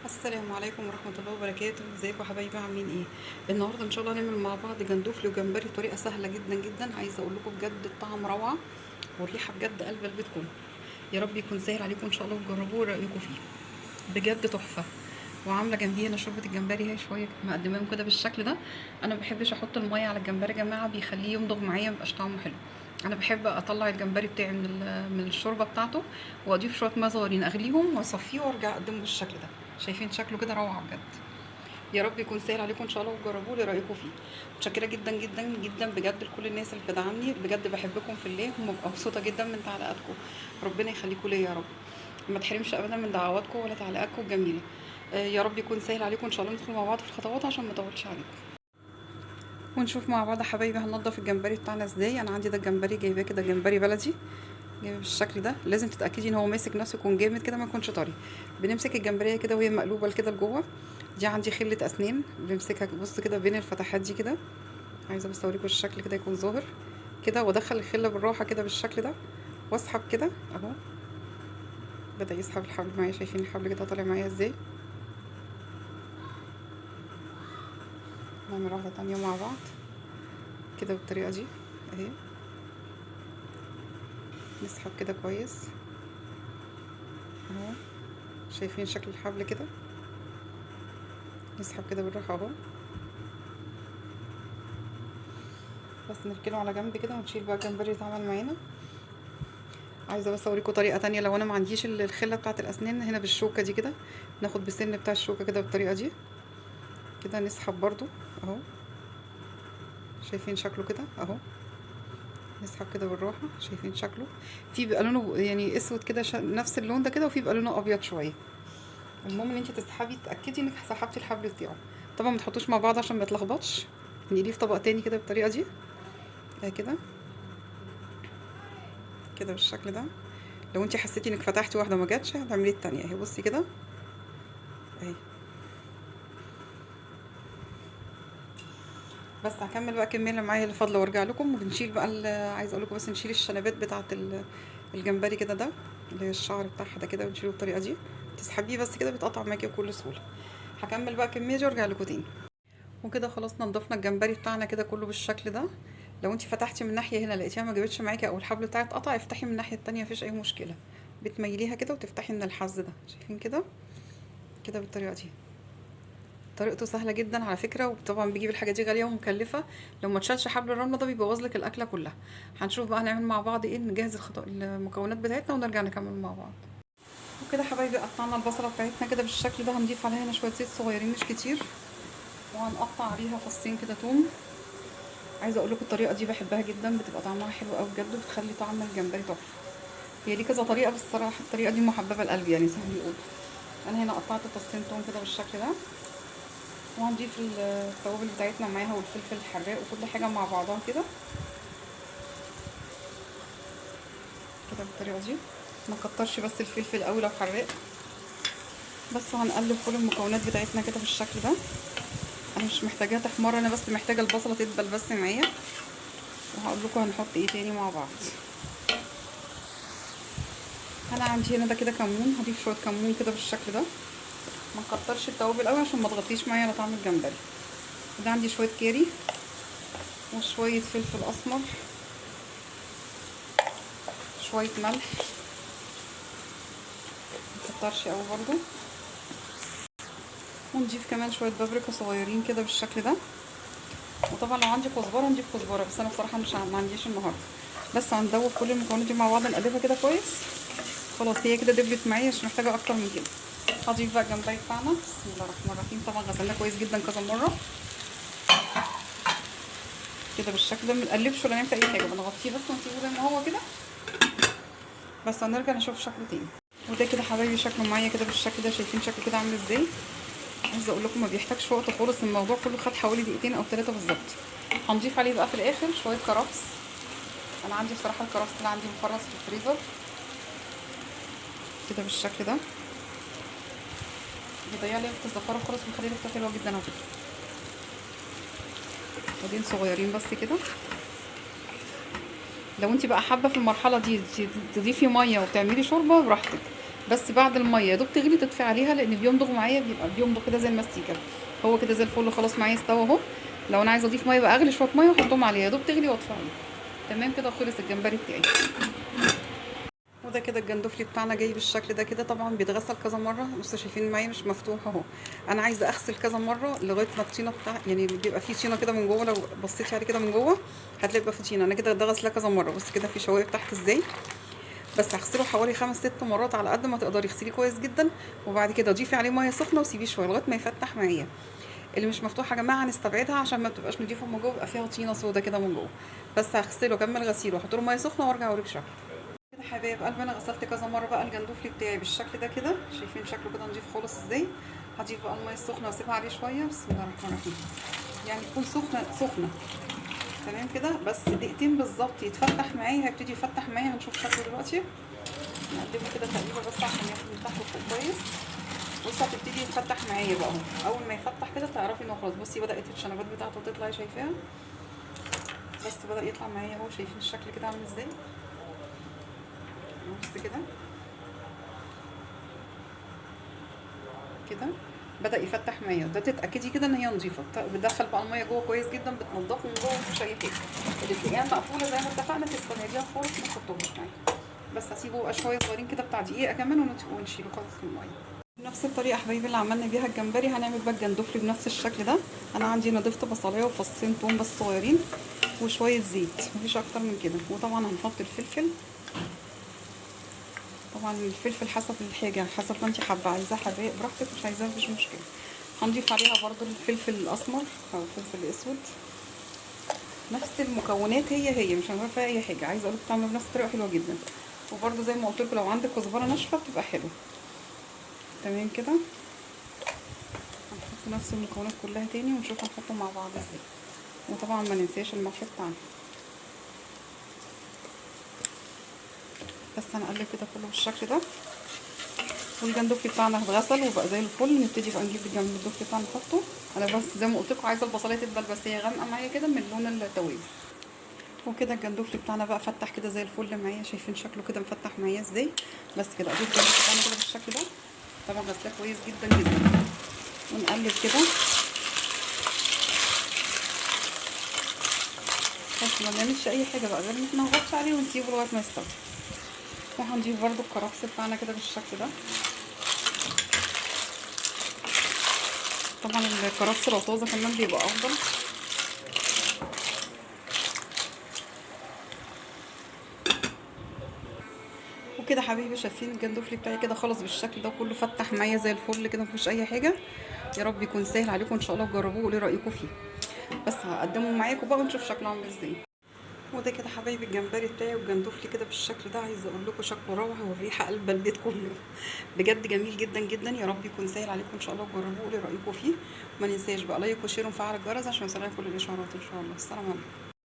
السلام عليكم ورحمة الله وبركاته. ازيكم يا حبايبي، عاملين ايه؟ النهارده ان شاء الله هنعمل مع بعض جندوفلي وجمبري بطريقة سهلة جدا جدا. عايزة اقول لكم بجد الطعم روعة والريحة بجد قلب البيت كله. يا رب يكون سهل عليكم ان شاء الله وتجربوه ورأيكم فيه. بجد تحفة. وعاملة جنبيه هنا شوربة الجمبري اهي، شوية مقدماهم كده بالشكل ده. انا مبحبش احط المية على الجمبري يا جماعة، بيخليه يمضغ معايا مبقاش طعمه حلو. انا بحب اطلع الجمبري بتاعي من الشوربة بتاعته، واضيف شوية ماء صغيرين اغليهم واصفيه وارجع اقدمه بالشكل ده. شايفين شكله كده روعة بجد. يا رب يكون سهل عليكم ان شاء الله وتجربوه لي رايكم فيه. متشكره جدا جدا جدا بجد لكل الناس اللي بتدعمني، بجد بحبكم في الله ومبقى مبسوطه جدا من تعليقاتكم. ربنا يخليكم ليا يا رب. ما تحرمش ابدا من دعواتكم ولا تعليقاتكم الجميله. يا رب يكون سهل عليكم ان شاء الله. ندخل مع بعض في الخطوات عشان ما اطولش عليكم ونشوف مع بعض يا حبايبي هننضف الجمبري بتاعنا ازاي. انا عندي ده الجمبري جايباه كده جمبري بلدي، جايبه بالشكل ده. لازم تتاكدي ان هو ماسك نفسه، يكون جامد كده ما يكونش طري. بنمسك الجمبريه كده وهي مقلوبه كده لجوه. دي عندي خله اسنان بنمسكها، بص كده بين الفتحات دي كده. عايزه بس اوريكم الشكل كده يكون ظاهر كده، وادخل الخله بالراحه كده بالشكل ده واسحب كده اهو. بدا يسحب الحبل معايا، شايفين الحبل كده طالع معايا ازاي؟ نعمل واحده تانية مع بعض كده بالطريقه دي اهي. نسحب كده كويس اهو. شايفين شكل الحبل كده؟ نسحب كده بالراحه اهو، بس نركنه على جنب كده ونشيل بقى الجمبري اللي اتعمل معانا. عايزه بس اوريكم طريقه تانية لو انا ما عنديش الخله بتاعه الاسنان هنا بالشوكه دي كده. ناخد بالسن بتاع الشوكه كده بالطريقه دي كده، نسحب برضو اهو. شايفين شكله كده اهو؟ نسحب كده بالراحه. شايفين شكله؟ في بيبقى لونه يعني اسود كده نفس اللون ده كده، وفي بيبقى لونه ابيض شويه. المهم ان انت تسحبي تاكدي انك سحبتي الحبل بتاعه. طبعا ما تحطوش مع بعض عشان ما يتلخبطش. نقليه في طبق تاني كده بالطريقه دي اهي كده، كده بالشكل ده. لو انت حسيتي انك فتحتي واحده ما جاتش هتعملي التانية اهي. بصي كده اهي. بس هكمل بقى الكميه اللي معايا اللي فاضله وارجع لكم. وبنشيل بقى عايزه اقول لكم بس نشيل الشنبات بتاعه الجمبري كده ده، اللي هي الشعر بتاعها ده كده، ونشيله بالطريقه دي. تسحبيه بس كده بيتقطع معاكي بكل سهوله. هكمل بقى الكميه دي وارجع لكم تاني. وكده خلاص نضفنا الجمبري بتاعنا كده كله بالشكل ده. لو انت فتحتي من ناحيه هنا لقيتيها ما جابتش معاكي او الحبل بتاعك اتقطع، افتحي من الناحيه التانية مفيش اي مشكله. بتميليها كده وتفتحي من الحز ده. شايفين كده؟ كده بالطريقه دي. طريقته سهله جدا على فكره، وطبعا بيجيب الحاجه دي غاليه ومكلفه. لو ما تشالش حبل الرمله ده بيبوظ لك الاكله كلها. هنشوف بقى هنعمل مع بعض ايه. نجهز المكونات بتاعتنا ونرجع نكمل مع بعض. وكده حبايبي قطعنا البصله بتاعتنا كده بالشكل ده. هنضيف عليها هنا شويه زيت صغيرين مش كتير، وهنقطع عليها فصين كده توم. عايزه اقول لكم الطريقه دي بحبها جدا، بتبقى طعمها حلو قوي بجد، وبتخلي طعم الجمبري تحفه. هي دي كذا طريقه بس الصراحه الطريقه دي محببه لقلبي يعني زي ما بيقولوا. انا هنا قطعت فصين توم كده بالشكل ده، وهنضيف التوابل بتاعتنا معاها والفلفل الحراق وكل حاجه مع بعضها كده كده بالطريقه دي. ما كترش بس الفلفل قوي لو حراق بس. وهنقلب كل المكونات بتاعتنا كده بالشكل ده. انا مش محتاجاها تحمر، انا بس محتاجه البصله تدبل بس معايا. وهقول لكم هنحط ايه تاني مع بعض. انا عندي هنا ده كده كمون، هضيف شويه كمون كده بالشكل ده. ما نكترش التوابل قوي عشان ما تغطيش معايا على طعم الجمبري. وده عندي شويه كاري وشويه فلفل اسمر، شويه ملح ما نكترش قوي برضو. ونضيف كمان شويه بابريكا صغيرين كده بالشكل ده. وطبعا لو عندي كزبره نضيف كزبره، بس انا بصراحه مش ما عنديش النهارده. بس هندوب كل المكونات دي مع بعض، نقلبها كده كويس. خلاص هي كده دبلت معايا، مش محتاجه اكتر من كده. هضيف بقى الجمبري بتاعنا. بسم الله الرحمن الرحيم. طبعا غسلناه كويس جدا كذا مره كده بالشكل ده. منقلبش ولا نعمل اي حاجه، بنغطيه بس ونسيبه زي ما هو كده. بس هنرجع نشوف شكله تاني. وده كده حبايبي شكله معايا كده بالشكل ده. شايفين شكله كده عامل ازاي؟ عايزه اقول لكم ما بيحتاجش وقت خالص، الموضوع كله خد حوالي دقيقتين او 3 بالظبط. هنضيف عليه بقى في الاخر شويه كرفس. انا عندي بصراحه الكرفس اللي عندي مفرز في الفريزر كده بالشكل ده. بيضيع لي ريحه الزفاره خالص، بيخلي ريحته حلوه جدا على فكره. ودين صغيرين بس كده. لو انت بقى حابه في المرحله دي تضيفي ميه وتعملي شوربه براحتك، بس بعد الميه يا دوب تغلي تطفي عليها، لان بيمضغ معايا، بيبقى بيمضغ كده زي المستيكه. هو كده زي الفل خلاص معايا استوى اهو. لو انا عايزه اضيف ميه بقى اغلي شويه ميه واحطهم عليها يا دوب تغلي واطفي عليها. تمام كده خلص الجمبري بتاعي. وده كده الجندوفلي بتاعنا جاي بالشكل ده كده. طبعا بيتغسل كذا مره، بصوا شايفين معايا مش مفتوح اهو. انا عايزه اغسل كذا مره لغايه ما الطينه بتاع، يعني بيبقى فيه طينه كده من جوه، لو بصيتي عليه كده من جوه هتلاقي بقى فيه طينه. انا كده ده غسلاه كذا مره. بص كده في شوايه تحت ازاي. بس هغسله حوالي 5 6 مرات على قد ما تقدري، اغسليه كويس جدا. وبعد كده ضيفي عليه ميه سخنه وسيبيه شويه لغايه ما يفتح معايا. اللي مش مفتوحه يا جماعه هنستبعدها عشان ما بتبقاش نضيفه من جوه، بيبقى فيها طينه سودا كده من جوه. بس هغسله اكمل غسيله واحط له ميه سخنه وارجع اوريك شكله. كده حبايب قلبي انا غسلت كذا مره بقى الجندوفلي بتاعي بالشكل ده كده. شايفين شكله كده نضيف خالص ازاي. هضيف بقى الميه السخنه واسيبها عليه شويه. بسم الله الرحمن الرحيم. يعني تكون سخنه سخنه. تمام كده. بس دقيقتين بالظبط يتفتح معايا، هيبتدي يفتح معايا، هنشوف شكله دلوقتي. نقلبه كده تقليبه بس عشان ياخد من تحت وفوق كويس. بصي هتبتدي يتفتح معايا بقى اهو. اول ما يفتح كده تعرفي انه خلاص. بصي بدات الشنبات بتاعته تطلع، شايفاها. بس بدا يطلع معايا اهو. شايفين الشكل كده عامل ازاي. بص كده كده بدا يفتح معايا. ده تتاكدي كده ان هي نظيفه. بتدخل بقى الميه جوه كويس جدا، بتنضفه من جوه مفيش اي حاجه. اللي تلاقيها مقفوله زي ما اتفقنا تستبعديها خالص ما تحطوهاش معايا. بس هسيبه بقى شويه صغيرين كده بتاع دقيقه كمان ونشيله خالص من الميه. بنفس الطريقه حبايبي اللي عملنا بيها الجمبري هنعمل بقى الجندوفلي بنفس الشكل ده. انا عندي نضفت بصلايه وفصين توم بس صغيرين وشويه زيت، مفيش اكتر من كده. وطبعا هنحط الفلفل. طبعا الفلفل حسب الحاجه، حسب ما انت حابه، عايزاه حراق براحتك، مش عايزاه مفيش مشكله. هنضيف عليها برضو الفلفل الاسمر او الفلفل الاسود. نفس المكونات هي مش هنغير فيها اي حاجه. عايزه اقول لكم بتعملوا بنفس الطريقه حلوه جدا. وبرضو زي ما قلت لكم لو عندك كزبره ناشفه بتبقى حلوه. تمام كده. هنحط نفس المكونات كلها تاني ونشوف هنحطهم مع بعض ازاي. وطبعا ما ننساش الملح بتاعنا. بس هنقلب كده كله بالشكل ده. والجندوفلي بتاعنا اتغسل وبقى زي الفل. نبتدي بقى نجيب الجندوفلي بتاعنا نحطه. انا بس زي ما قلت لكم عايزه البصلايه تدبل، بس هي غامقه معايا كده من لون التوابل. وكده الجندوفلي بتاعنا بقى فتح كده زي الفل معايا. شايفين شكله كده مفتح معايا ازاي. بس كده اضيف الجندوفلي بتاعنا كده بالشكل ده. طبعا غسلاه كويس جدا جدا. ونقلب كده. بس ما بنعملش اي حاجه بقى غير ان احنا نغطي عليه ونسيبه لغايه ما يستوي. وهنضيف برده الكرفس بتاعنا كده بالشكل ده. طبعا الكرفس لو طازه كمان بيبقى افضل. وكده حبيبي شايفين الجندوفلي بتاعي كده خلص بالشكل ده كله فتح معايا زي الفل كده مفيش اي حاجه. يا رب يكون سهل عليكم ان شاء الله تجربوه وقولوا رايكم فيه. بس هقدمه معاكم بقى ونشوف شكله عامل ازاي. وده كده حبايبي الجمبري بتاعي والجندوفلي كده بالشكل ده. عايزه اقول لكم شكله روعه والريحه قلب البيت كله. بجد جميل جدا جدا. يا رب يكون سهل عليكم ان شاء الله تجربوه وقولوا رايكم فيه. وما ننساش بقى لايك وشير وفعل الجرس عشان يوصلكم كل الاشعارات ان شاء الله. السلام عليكم.